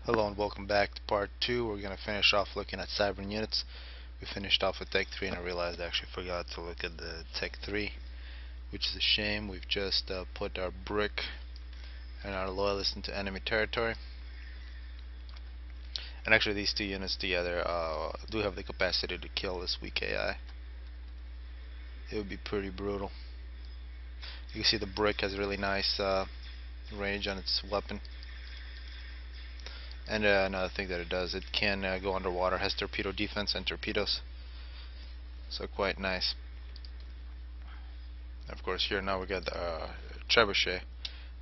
Hello and welcome back to part 2. We're going to finish off looking at Cybran units. We finished off with Tech 3 and I realized I actually forgot to look at the Tech 3, which is a shame. We've just put our brick and our loyalist into enemy territory. And actually these two units together do have the capacity to kill this weak AI. It would be pretty brutal. You can see the brick has really nice range on its weapon. And another thing that it does, it can go underwater, has torpedo defense and torpedoes, so quite nice. Of course, here now we got the trebuchet,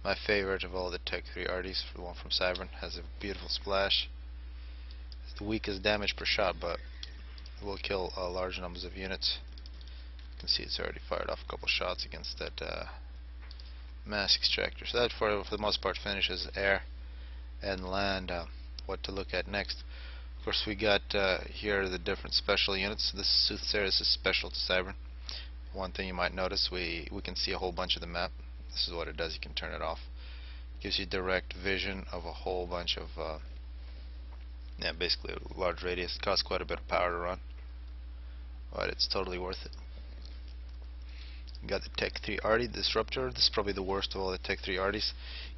my favorite of all the Tech 3 arties, the one from Cybran. Has a beautiful splash. It's the weakest damage per shot, but it will kill large numbers of units. You can see it's already fired off a couple shots against that mass extractor. So that for the most part finishes air and land. What to look at next? Of course, we got here the different special units. This Soothsayer is special to Cybran. One thing you might notice, we can see a whole bunch of the map. This is what it does. You can turn it off. It gives you direct vision of a whole bunch of basically a large radius. It costs quite a bit of power to run, but it's totally worth it. We got the Tech 3 Arty Disruptor. This is probably the worst of all the Tech 3 Arties.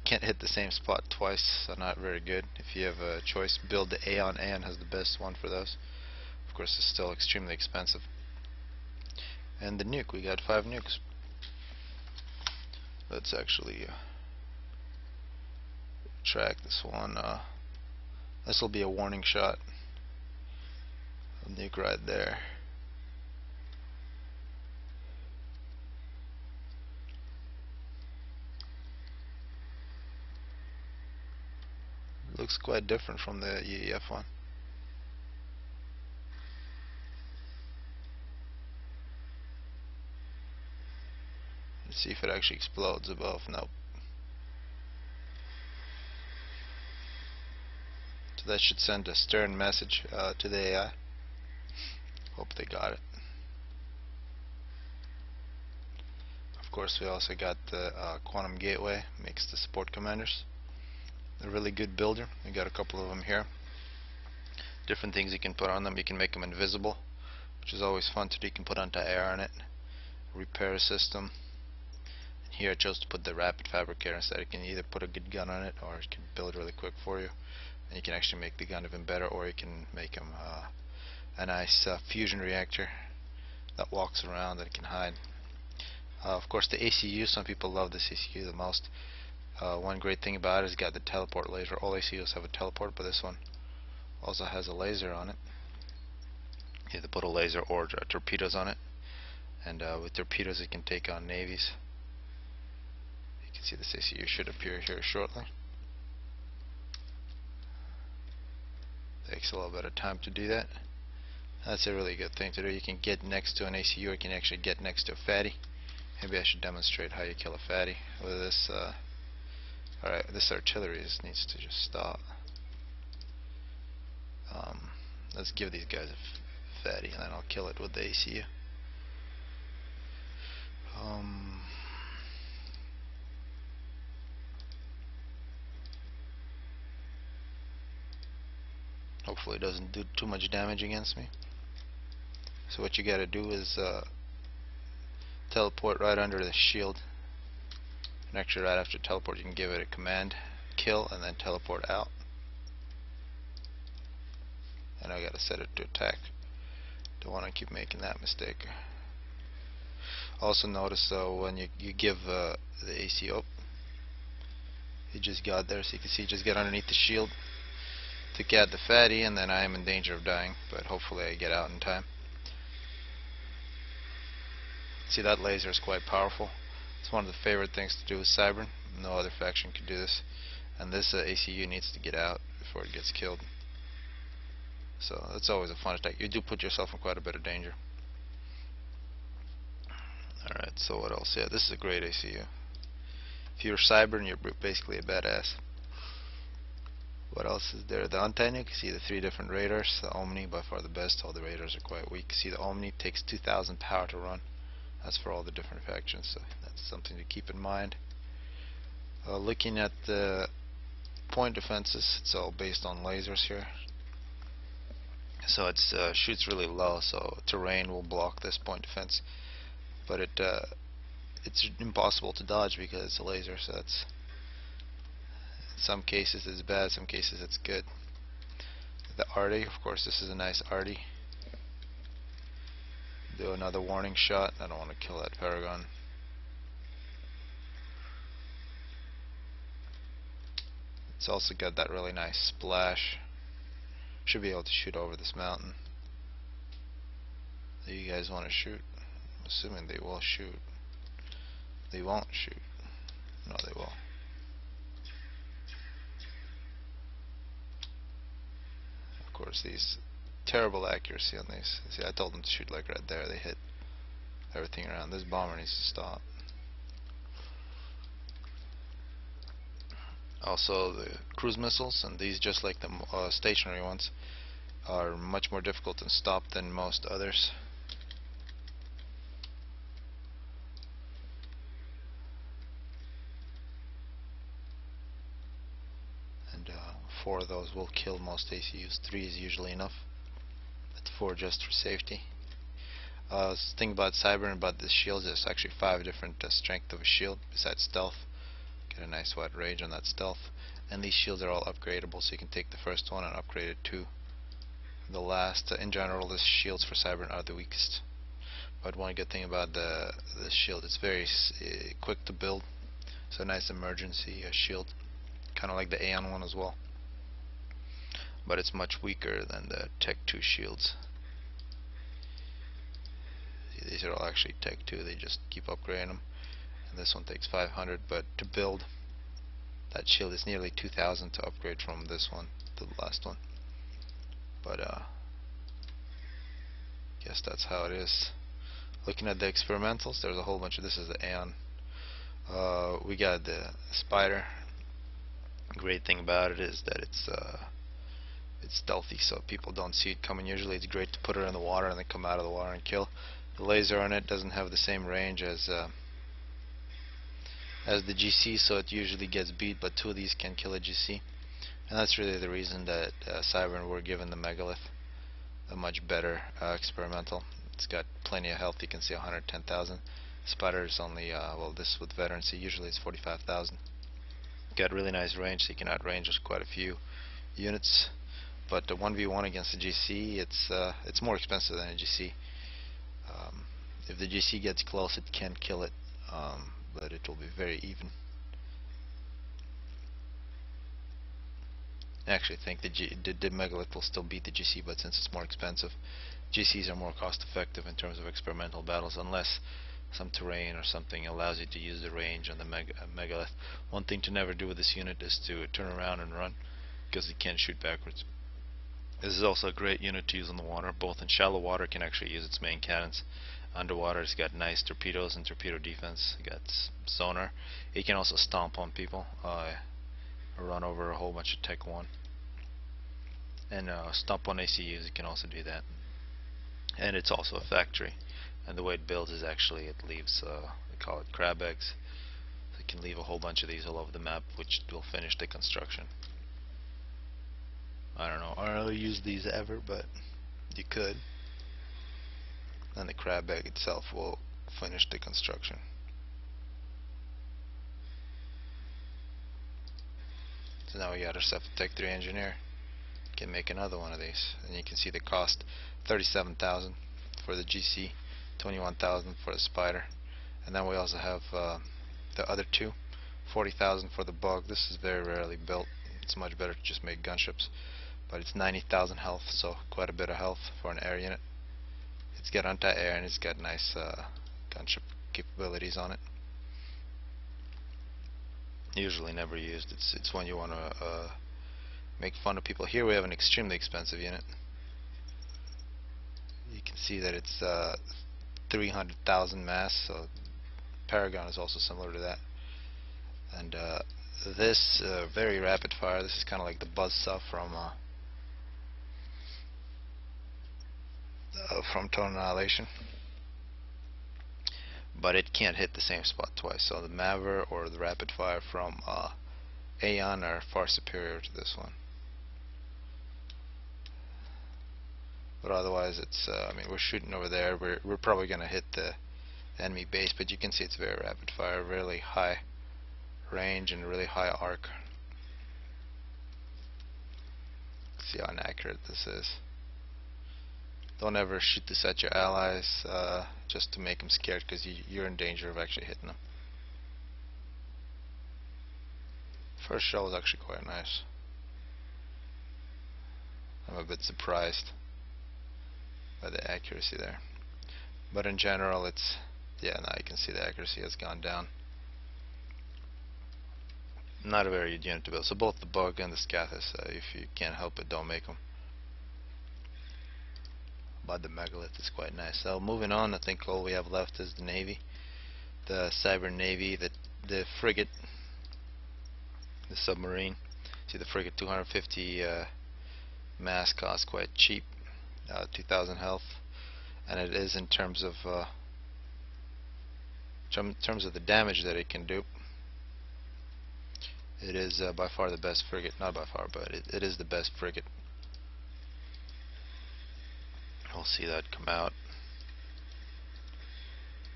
Can't hit the same spot twice, so not very good. If you have a choice, build the Aeon. Aeon has the best one for those. Of course, it's still extremely expensive. And the nuke, we got 5 nukes. Let's actually track this one. This will be a warning shot. A nuke right there. Looks quite different from the EEF one. Let's see if it actually explodes above. Nope. So that should send a stern message to the AI. Hope they got it. Of course, we also got the Quantum Gateway. Makes the support commanders a really good builder. We got a couple of them here. Different things you can put on them. You can make them invisible, which is always fun to do. You can put anti-air on it. Repair system. And here I chose to put the rapid fabricator instead. It can either put a good gun on it, or it can build really quick for you. And you can actually make the gun even better, or you can make them a nice fusion reactor that walks around that it can hide. Of course, the ACU. Some people love this ACU the most. One great thing about it is it's got the teleport laser. All ACUs have a teleport, but this one also has a laser on it. You have to put a laser or torpedoes on it, and with torpedoes it can take on navies. You can see this ACU should appear here shortly. Takes a little bit of time to do that. That's a really good thing to do. You can get next to an ACU, or you can actually get next to a fatty. Maybe I should demonstrate how you kill a fatty with this. Alright, this artillery needs to just stop. Let's give these guys a fatty, and then I'll kill it with the ACU. Hopefully it doesn't do too much damage against me. So what you gotta do is teleport right under the shield. And actually right after teleport you can give it a command, kill, and then teleport out. And I gotta set it to attack. Don't want to keep making that mistake. Also notice though, when you give the AC up, he just got there, so you can see just get underneath the shield to get the fatty, and then I am in danger of dying, but hopefully I get out in time. See, that laser is quite powerful. It's one of the favorite things to do with Cybran. No other faction could do this, and this ACU needs to get out before it gets killed. So that's always a fun attack. You do put yourself in quite a bit of danger. Alright, so what else? Yeah, this is a great ACU. If you're Cybran, you're basically a badass. What else is there? The antenna, you can see the 3 different radars. The Omni, by far the best. All the radars are quite weak. See, the Omni takes 2,000 power to run. That's for all the different factions, so that's something to keep in mind. Looking at the point defenses. It's all based on lasers here. So it shoots really low, so terrain will block this point defense. But it's impossible to dodge because it's a laser, so it's, in some cases it's bad, some cases it's good. The arty, of course, this is a nice arty. Do another warning shot. I don't want to kill that Paragon. It's also got that really nice splash. Should be able to shoot over this mountain. Do you guys want to shoot? I'm assuming they will shoot. They won't shoot. No, they will. Of course, these terrible accuracy on these. See, I told them to shoot like right there. They hit everything around. This bomber needs to stop. Also, the cruise missiles, and these, just like the stationary ones, are much more difficult to stop than most others. And 4 of those will kill most ACUs. 3 is usually enough, but 4 just for safety. Thing about Cybran, about the shields, there's actually 5 different strength of a shield besides stealth. Get a nice wide range on that stealth. And these shields are all upgradable, so you can take the first one and upgrade it to the last. In general, the shields for Cybran are the weakest. But one good thing about the shield, it's very quick to build. So a nice emergency shield, kind of like the Aeon one as well. But it's much weaker than the Tech 2 shields. These are all actually Tech 2, they just keep upgrading them. And this one takes 500, but to build that shield is nearly 2,000 to upgrade from this one to the last one. But guess that's how it is. Looking at the experimentals, there's a whole bunch of, this is the Aeon. We got the Spider. Great thing about it is that it's stealthy, so people don't see it coming. Usually it's great to put it in the water and then come out of the water and kill. The laser on it doesn't have the same range as the GC, so it usually gets beat, but 2 of these can kill a GC. And that's really the reason that Cybran were given the Megalith, a much better experimental. It's got plenty of health, you can see 110,000. Spider is only, well, this with veterancy, usually it's 45,000. Got really nice range, so you can outrange quite a few units. But the 1v1 against the GC, it's more expensive than a GC. If the GC gets close, it can kill it, but it will be very even. I actually think the Megalith will still beat the GC, but since it's more expensive, GCs are more cost effective in terms of experimental battles, unless some terrain or something allows you to use the range on the Megalith. One thing to never do with this unit is to turn around and run, because it can shoot backwards. This is also a great unit to use in the water. Both in shallow water, it can actually use its main cannons. Underwater, it's got nice torpedoes and torpedo defense. It got sonar. It can also stomp on people, run over a whole bunch of Tech 1. And stomp on ACUs, it can also do that. And it's also a factory. And the way it builds is actually, it leaves, they call it crab eggs. So it can leave a whole bunch of these all over the map, which will finish the construction. I don't know, I don't really use these ever, but you could. And the crab egg itself will finish the construction. So now we got ourselves a Tech 3 engineer. Can make another one of these, and you can see the cost: 37,000 for the GC, 21,000 for the Spider, and then we also have the other 2, 40,000 for the Bug. This is very rarely built. It's much better to just make gunships, but it's 90,000 health, so quite a bit of health for an air unit. It's got anti-air and it's got nice gunship capabilities on it. Usually never used. It's when you want to make fun of people. Here we have an extremely expensive unit. You can see that it's 300,000 mass, so Paragon is also similar to that. And this very rapid fire. This is kind of like the buzzsaw from Total Annihilation, but it can't hit the same spot twice. So the Maver or the rapid fire from Aeon are far superior to this one. But otherwise, it's I mean, we're shooting over there. We're probably gonna hit the enemy base, but you can see it's very rapid fire, really high range and really high arc. See how inaccurate this is. Don't ever shoot this at your allies just to make them scared, because you're in danger of actually hitting them. First shell was actually quite nice. I'm a bit surprised by the accuracy there. But in general, it's, yeah, now you can see the accuracy has gone down. Not a very good unit to build. So both the Bug and the Scathis, if you can't help it, don't make them. But the Megalith is quite nice. So moving on, I think all we have left is the Navy. The Cybran Navy, the frigate, the submarine. See the frigate, 250 mass, cost quite cheap, 2,000 health, and it is in terms of the damage that it can do. It is by far the best frigate. Not by far, but it is the best frigate. We'll see that come out.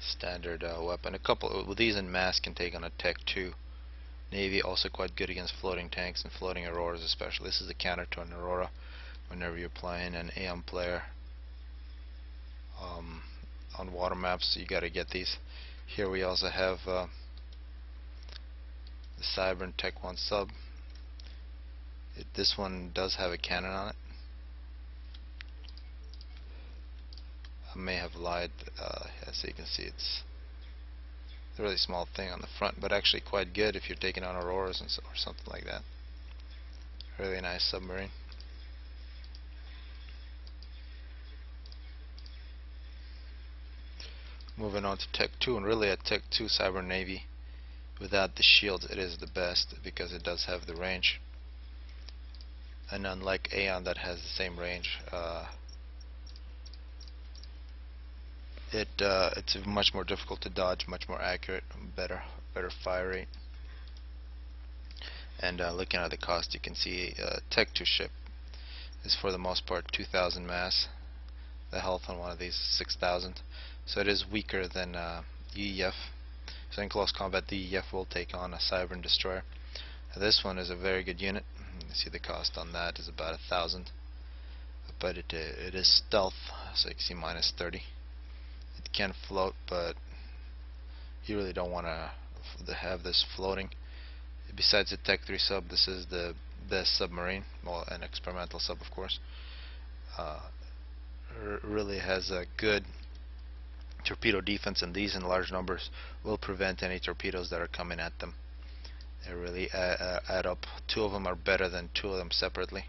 Standard weapon. A couple with these in mass can take on a Tech 2. Navy also quite good against floating tanks and floating Auroras especially. This is the counter to an Aurora whenever you're playing an Aeon player on water maps, so you gotta get these. Here we also have the Cybran Tech 1 sub. This one does have a cannon on it. I may have lied. As you can see, it's a really small thing on the front, but actually quite good if you're taking on Auroras and or something like that. Really nice submarine. Moving on to Tech 2, and really at Tech 2 Cybran Navy, without the shields, it is the best because it does have the range. And unlike Aeon that has the same range, it's much more difficult to dodge, much more accurate, better fire rate. And looking at the cost, you can see Tech 2 ship is for the most part 2,000 mass. The health on one of these is 6,000, so it is weaker than EEF. So in close combat, the EEF will take on a Cybran destroyer. This one is a very good unit. You see the cost on that is about 1,000, but it is stealth, so you can see minus 30. It can float, but you really don't want to have this floating. Besides the Tech 3 sub, this is the best submarine, well, an experimental sub of course. Really has a good torpedo defense, and these in large numbers will prevent any torpedoes that are coming at them. They really add up. Two of them are better than two of them separately.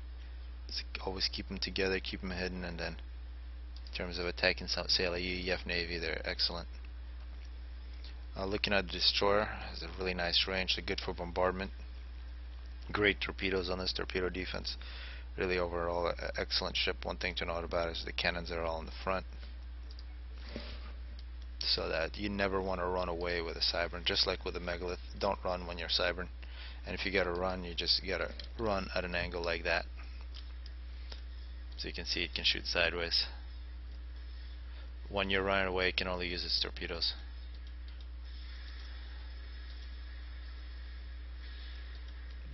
So always keep them together, keep them hidden, and then in terms of attacking, say like UEF Navy, they're excellent. Looking at the destroyer, has a really nice range. They're good for bombardment. Great torpedoes on this torpedo defense. Really overall excellent ship. One thing to note about it is the cannons are all in the front, so that you never want to run away with a Cybran. Just like with a Megalith, don't run when you're Cybran, and if you gotta run, you just gotta run at an angle like that. So you can see it can shoot sideways. When you're running away, it can only use its torpedoes.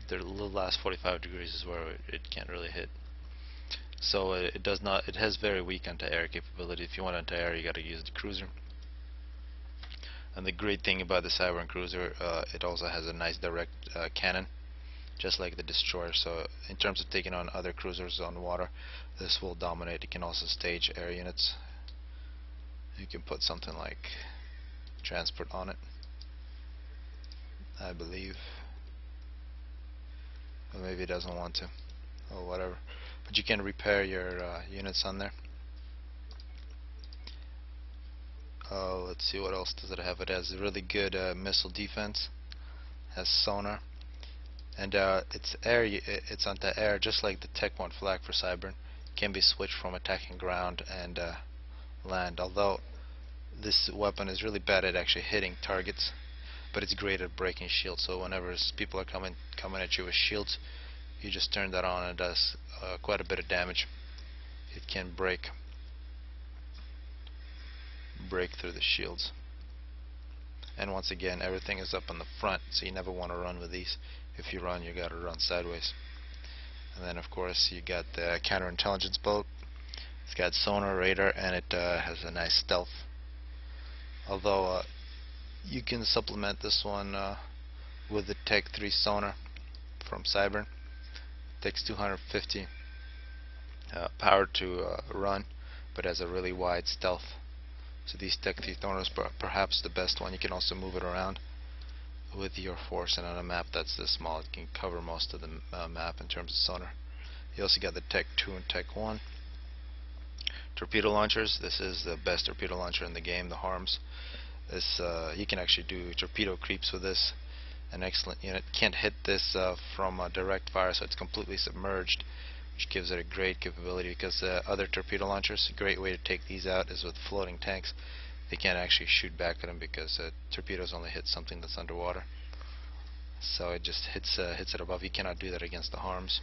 The last 45 degrees is where it can't really hit. So it does not. It has very weak anti-air capability. If you want anti-air, you got to use the cruiser. And the great thing about the Cybran cruiser, it also has a nice direct cannon, just like the destroyer. So in terms of taking on other cruisers on water, this will dominate. It can also stage air units. You can put something like transport on it, I believe. Or maybe it doesn't want to, or whatever. But you can repair your units on there. Let's see, what else does it have? It has a really good missile defense, has sonar, and it's anti-air, just like the Tech 1 flag for Cybran. Can be switched from attacking ground and land, although this weapon is really bad at actually hitting targets. but it's great at breaking shields. So whenever people are coming at you with shields, you just turn that on and it does quite a bit of damage. It can break through the shields. And once again, everything is up on the front, so you never want to run with these. If you run, you got to run sideways. And then of course you got the counterintelligence boat. It's got sonar, radar, and it has a nice stealth. Although you can supplement this one with the Tech 3 sonar from Cybran. Takes 250 power to run, but has a really wide stealth. So these Tech 3 sonars are perhaps the best one. You can also move it around with your force, and on a map that's this small, it can cover most of the map in terms of sonar. You also got the Tech 2 and Tech 1. Torpedo launchers. This is the best torpedo launcher in the game, the Harms. This you can actually do torpedo creeps with this. An excellent unit. Can't hit this from direct fire, so it's completely submerged, which gives it a great capability, because other torpedo launchers, a great way to take these out is with floating tanks. They can't actually shoot back at them because torpedoes only hit something that's underwater. So it just hits it above. You cannot do that against the Harms.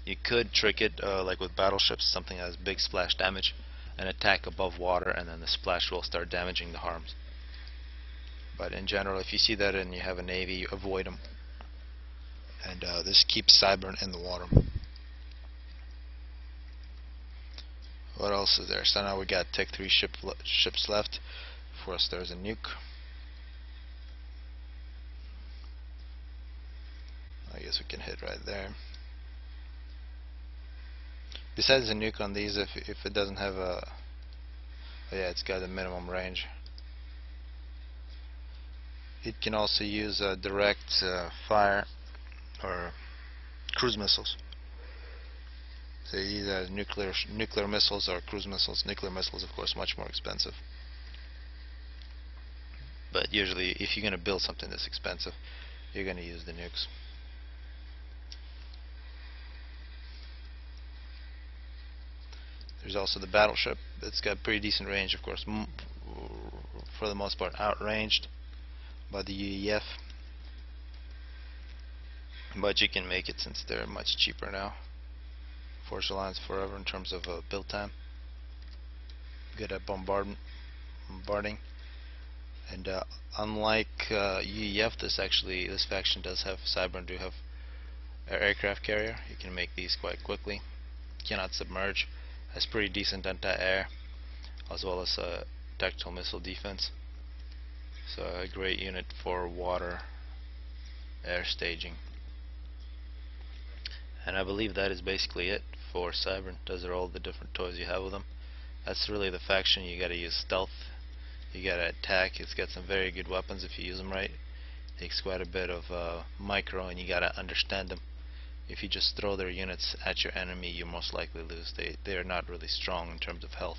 You could trick it like with battleships, something that has big splash damage, and attack above water, and then the splash will start damaging the Harms. But in general, if you see that and you have a navy, you avoid them. And this keeps Cybran in the water. What else is there? So now we got Tech 3 ships left. Of course, there's a nuke. I guess we can hit right there. Besides the nuke on these, if it doesn't have a, oh yeah, it's got a minimum range. It can also use direct fire or cruise missiles. So either nuclear missiles or cruise missiles. Nuclear missiles, of course, much more expensive. But usually, if you're going to build something that's expensive, you're going to use the nukes. There's also the battleship. It's got pretty decent range, of course, for the most part outranged by the UEF. But you can make it since they're much cheaper now. Force Alliance forever in terms of build time. Good at bombarding. And unlike UEF, this faction does have, Cybran do have an aircraft carrier. You can make these quite quickly. Cannot submerge. Has pretty decent anti-air, as well as tactical missile defense. So a great unit for water air staging. And I believe that is basically it for Cybran. Those are all the different toys you have with them. That's really the faction. You gotta use stealth, you gotta attack. It's got some very good weapons if you use them right. It takes quite a bit of micro, and you gotta understand them. If you just throw their units at your enemy, you most likely lose. They are not really strong in terms of health.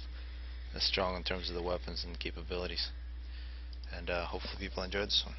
They're strong in terms of the weapons and capabilities. And hopefully people enjoyed this one.